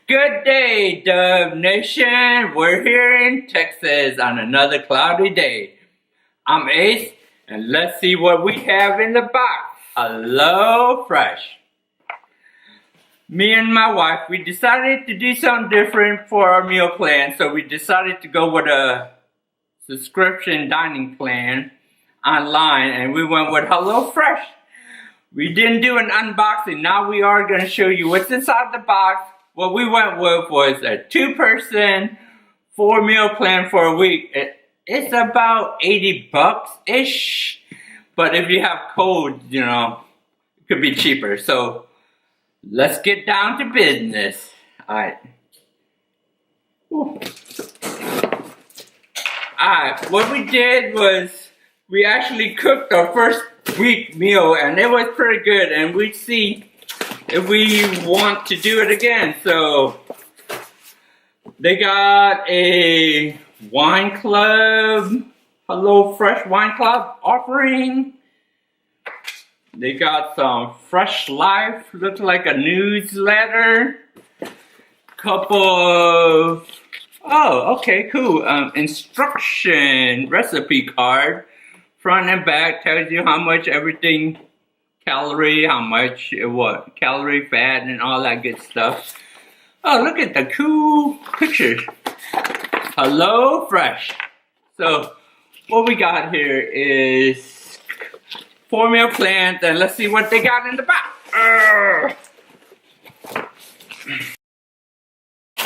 Good day, Dub Nation. We're here in Texas on another cloudy day. I'm Ace, and let's see what we have in the box. HelloFresh. Me and my wife, we decided to do something different for our meal plan, so we decided to go with a subscription dining plan online, and we went with HelloFresh. We didn't do an unboxing. Now we are going to show you what's inside the box. What we went with was a 2-person 4-meal plan for a week. It's about 80 bucks-ish. But if you have codes, you know, it could be cheaper. So let's get down to business. Alright, what we did was we actually cooked our first week meal, and it was pretty good, and we'd see if we want to do it again. So they got a wine club, HelloFresh wine club offering. They got some Fresh Life, looks like a newsletter. Couple of, oh, okay, cool. Instruction recipe card. Front and back tells you how much everything, calorie, how much, what, calorie, fat, and all that good stuff. Oh, look at the cool pictures. HelloFresh. So, what we got here is 4-meal plans, and let's see what they got in the box.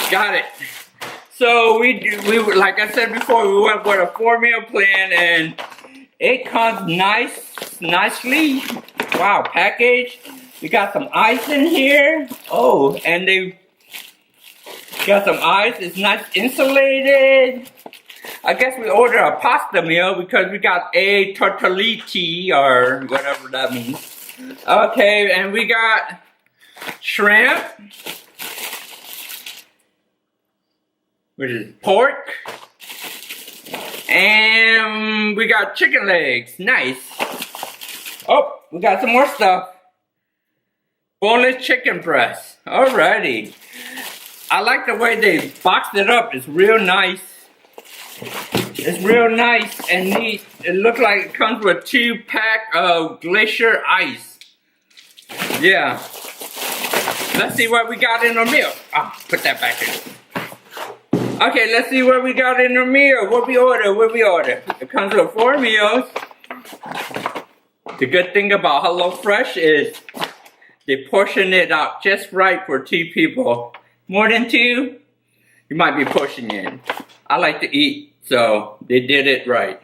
Got it. So we like I said before, we went with a 4-meal plan, and it comes nicely. Wow, packaged. We got some ice in here. Oh, and they got some ice. It's nice insulated. I guess we ordered a pasta meal because we got a tortellini or whatever that means. Okay, and we got shrimp, which is pork, and we got chicken legs. Nice. Oh, we got some more stuff. Boneless chicken breast. Alrighty. I like the way they boxed it up. It's real nice. It's real nice and neat. It looks like it comes with 2-pack of glacier ice. Yeah. Let's see what we got in our meal. Put that back in. Okay, let's see what we got in our meal. What we order? It comes with 4 meals. The good thing about HelloFresh is they portion it out just right for 2 people. More than 2, you might be pushing it. I like to eat, so they did it right.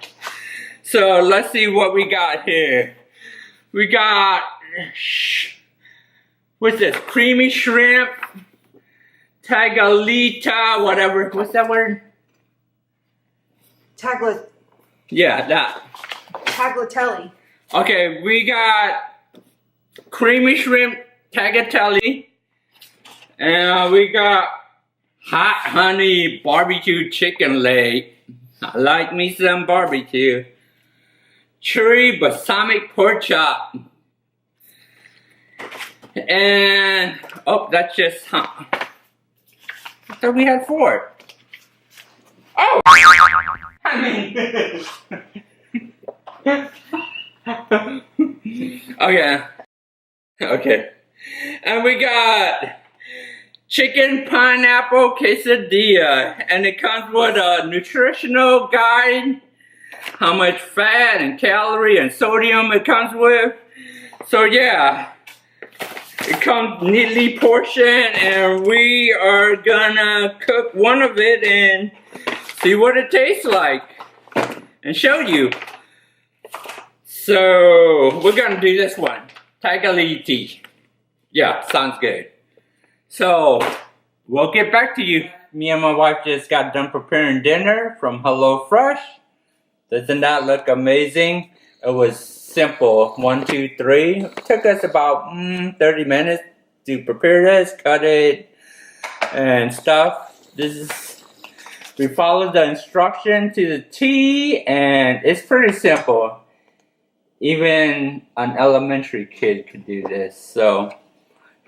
So let's see what we got here. We got, what's this? Creamy shrimp, tagliatelle, whatever. What's that word? Yeah, that. Tagliatelle. Okay, we got creamy shrimp, tagliatelle, and we got hot honey barbecue chicken leg. I like me some barbecue. Cherry balsamic pork chop. And, oh, that's just, I thought we had 4. Oh! I mean, okay. And we got chicken pineapple quesadilla, and it comes with a nutritional guide, how much fat and calorie and sodium it comes with. So yeah, it comes neatly portioned, and we are gonna cook one of it and see what it tastes like and show you. So we're gonna do this one, tagliatelle. Yeah, sounds good. So we'll get back to you. Me and my wife just got done preparing dinner from HelloFresh. Doesn't that look amazing? It was simple. 1, 2, 3. It took us about 30 minutes to prepare this, cut it, and stuff. We followed the instruction to the T, and it's pretty simple. Even an elementary kid could do this. So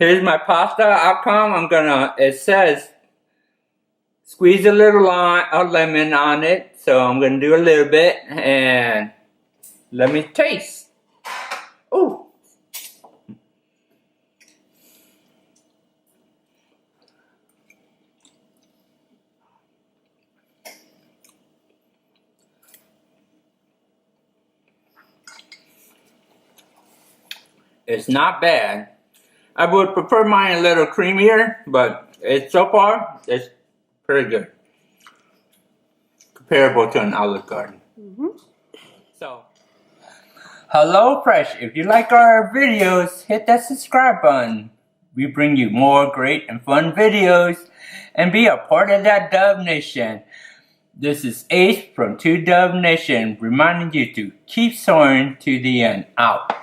Here's my pasta outcome. It says squeeze a little lemon on it. So I'm gonna do a little bit and let me taste. Ooh. It's not bad. I would prefer mine a little creamier, but so far it's pretty good. Comparable to an Olive Garden. So, HelloFresh, if you like our videos, hit that subscribe button. We bring you more great and fun videos and be a part of that Dub Nation. This is Ace from 2Dub Nation reminding you to keep soaring to the end. Out.